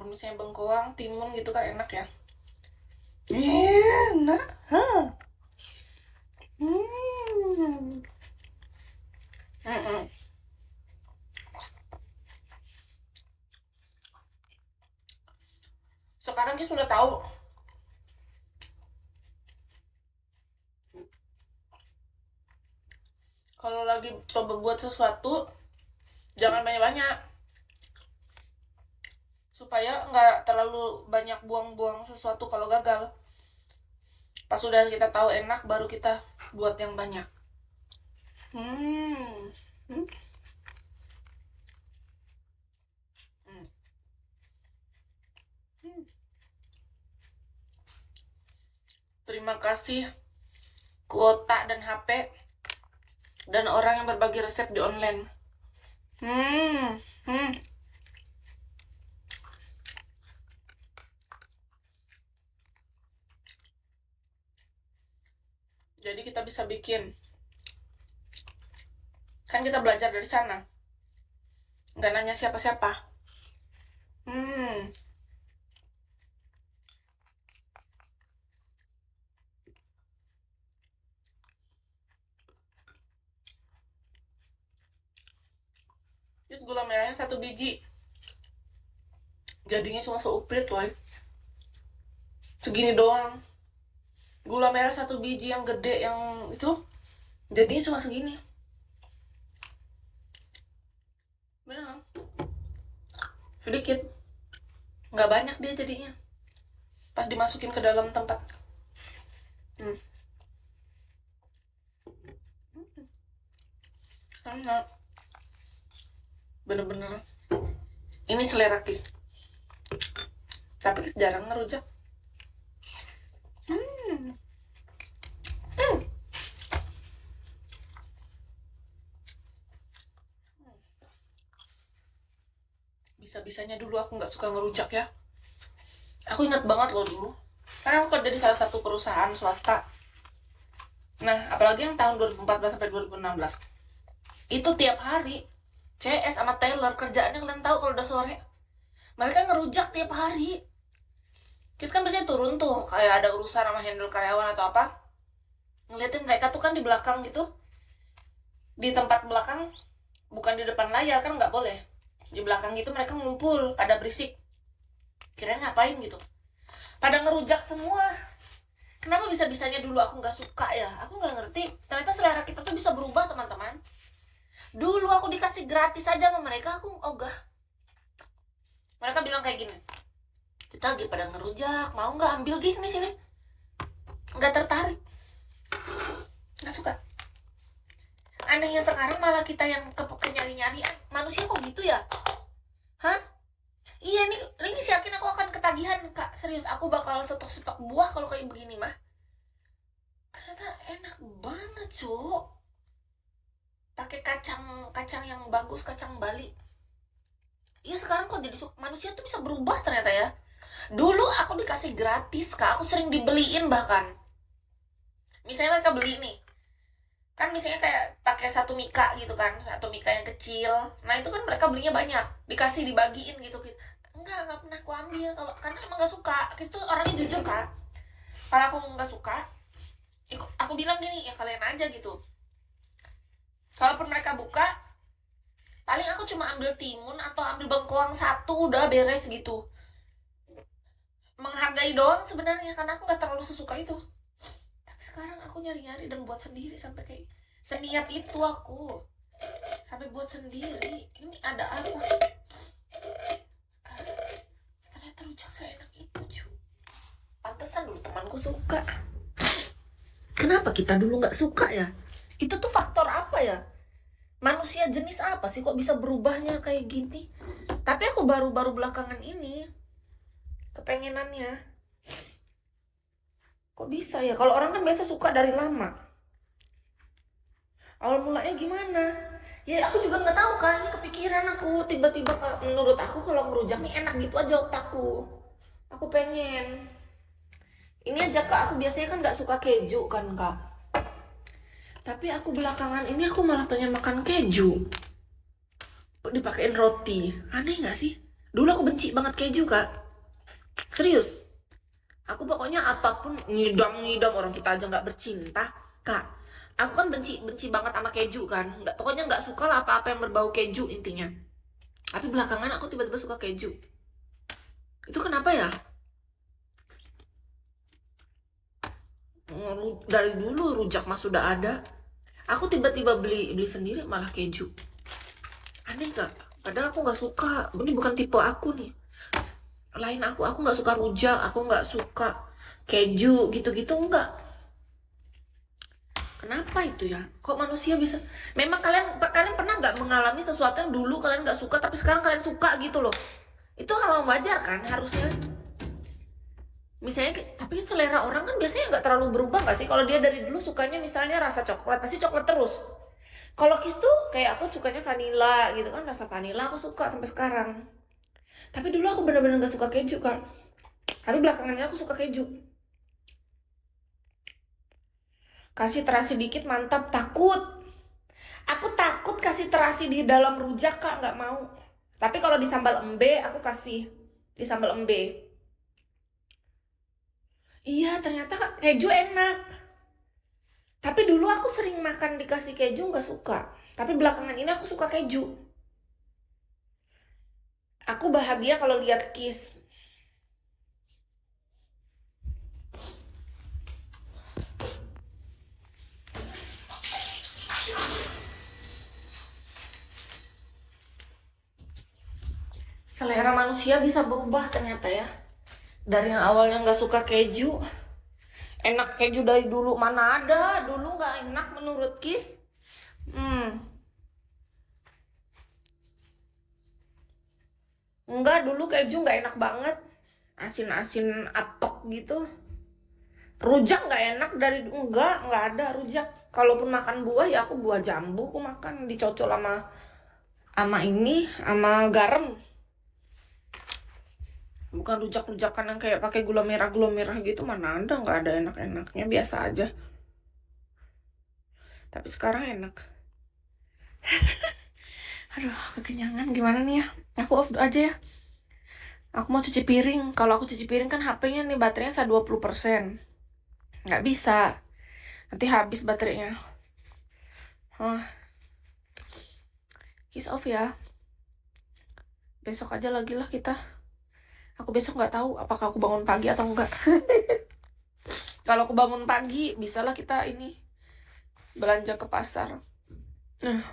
Kalau misalnya bengkoang, timun gitu kan enak ya. Enak, hah? Hmm. Mm-mm. Sekarang kita sudah tahu kalau lagi coba buat sesuatu jangan banyak-banyak supaya nggak terlalu banyak buang-buang sesuatu kalau gagal. Pas sudah kita tahu enak baru kita buat yang banyak. Hmm. Hmm. Hmm. Hmm. Terima kasih kuota dan HP dan orang yang berbagi resep di online. Hmm. Hmm. Jadi kita bisa bikin. Kan kita belajar dari sana. Nggak nanya siapa-siapa. Hmm. Itu gula merahnya 1 biji. Jadinya cuma seuprit loh. Segini doang. Gula merah 1 biji yang gede yang itu jadinya cuma segini. Bener? Sedikit. Nggak banyak dia jadinya. Pas dimasukin ke dalam tempat. Hmm. Enak. Bener-bener. Ini selera Kis. Tapi Kis jarang ngerujak. Hmm. Hmm. Bisa-bisanya dulu aku nggak suka ngerujak ya. Aku ingat banget loh dulu. Karena aku kerja di salah satu perusahaan swasta. Nah, apalagi yang tahun 2014 sampai 2016. Itu tiap hari CS sama Taylor kerjaannya kalian tahu kalau udah sore. Mereka ngerujak tiap hari. Kis kan biasanya turun tuh, kayak ada urusan sama handle karyawan atau apa. Ngeliatin mereka tuh kan di belakang gitu. Di tempat belakang, bukan di depan layar kan nggak boleh. Di belakang gitu mereka ngumpul, pada berisik. Kirain ngapain gitu. Pada ngerujak semua. Kenapa bisa-bisanya dulu aku nggak suka ya? Aku nggak ngerti. Ternyata selera kita tuh bisa berubah teman-teman. Dulu aku dikasih gratis aja sama mereka, aku ogah. Mereka bilang kayak gini, kita lagi pada ngerujak, mau nggak ambil gini sini? Nggak tertarik, nggak suka. Anehnya sekarang malah kita yang nyari-nyari. Manusia kok gitu ya? Hah? Iya ini sih yakin aku akan ketagihan kak. Serius aku bakal stok-stok buah kalau kayak begini mah. Ternyata enak banget cuk. Pakai kacang yang bagus, kacang Bali. Iya sekarang kok jadi manusia tuh bisa berubah ternyata ya. Dulu aku dikasih gratis kak, aku sering dibeliin bahkan. Misalnya mereka beli nih, kan misalnya kayak pakai 1 mika gitu kan, 1 mika yang kecil. Nah itu kan mereka belinya banyak, dikasih dibagiin gitu. Enggak pernah aku ambil kalau karena emang nggak suka. Itu orangnya jujur kak. Kalau aku nggak suka, aku bilang gini ya kalian aja gitu. Kalaupun mereka buka, paling aku cuma ambil timun atau ambil bengkoang satu udah beres gitu. Menghargai doang sebenarnya karena aku nggak terlalu sesuka itu. Tapi sekarang aku nyari-nyari dan buat sendiri sampai kayak seniat itu aku sampai buat sendiri. Ini ada apa? Ternyata rujak seenak itu cuy. Pantesan dulu temanku suka. Kenapa kita dulu nggak suka ya? Itu tuh faktor apa ya? Manusia jenis apa sih kok bisa berubahnya kayak gini? Tapi aku baru-baru belakangan ini kepengenannya. Kok bisa ya? Kalau orang kan biasa suka dari lama. Awal mulanya gimana? Ya aku juga nggak tahu kan. Ini kepikiran aku tiba-tiba menurut aku kalau ngerujak nih enak gitu aja otakku. Aku pengen. Ini aja kak, aku biasanya kan nggak suka keju kan kak. Tapi aku belakangan ini aku malah pengen makan keju. Dipakein roti. Aneh nggak sih? Dulu aku benci banget keju, Kak. Serius. Aku pokoknya apapun ngidam-ngidam, orang kita aja nggak bercinta, Kak. Aku kan benci banget sama keju kan. Nggak, pokoknya nggak suka lah apa-apa yang berbau keju intinya. Tapi belakangan aku tiba-tiba suka keju. Itu kenapa ya? Dari dulu rujak mah sudah ada. Aku tiba-tiba beli sendiri malah keju. Aneh gak? Padahal aku nggak suka. Ini bukan tipe aku nih. Lain aku nggak suka rujak, aku nggak suka keju gitu-gitu, enggak. Kenapa itu ya? Kok manusia bisa? Memang kalian pernah nggak mengalami sesuatu yang dulu kalian nggak suka tapi sekarang kalian suka gitu loh? Itu hal yang wajar kan harusnya. Misalnya, tapi kan selera orang kan biasanya nggak terlalu berubah nggak sih? Kalau dia dari dulu sukanya misalnya rasa coklat, pasti coklat terus. Kalau Kiss tuh kayak aku sukanya vanilla gitu kan, rasa vanilla aku suka sampai sekarang. Tapi dulu aku bener-bener gak suka keju kan. Tapi belakangan ini aku suka keju. Kasih terasi dikit mantap, takut. Aku takut kasih terasi di dalam rujak, Kak, nggak mau. Tapi kalau di sambal embe aku kasih di sambal embe. Iya, ternyata Kak, keju enak. Tapi dulu aku sering makan dikasih keju nggak suka. Tapi belakangan ini aku suka keju. Aku bahagia kalau lihat Kiss. Selera manusia bisa berubah ternyata ya. Dari yang awalnya nggak suka keju, enak keju dari dulu, mana ada dulu nggak enak menurut Kiss. Enggak, dulu keju nggak enak banget, asin-asin apok gitu. Rujak nggak enak dari nggak ada rujak. Kalaupun makan buah ya aku buah jambu aku makan dicocol sama ini sama garam. Bukan rujak-rujakan yang kayak pakai gula merah gitu, mana ada, nggak ada enak-enaknya, biasa aja. Tapi sekarang enak. Aduh, kekenyangan gimana nih ya. Aku off aja ya. Aku mau cuci piring. Kalau aku cuci piring kan HP-nya nih baterainya 20%. Nggak bisa. Nanti habis baterainya. Kiss off ya. Besok aja lagi lah kita. Aku besok nggak tahu apakah aku bangun pagi atau enggak. Kalau aku bangun pagi, bisalah kita ini belanja ke pasar. Nah,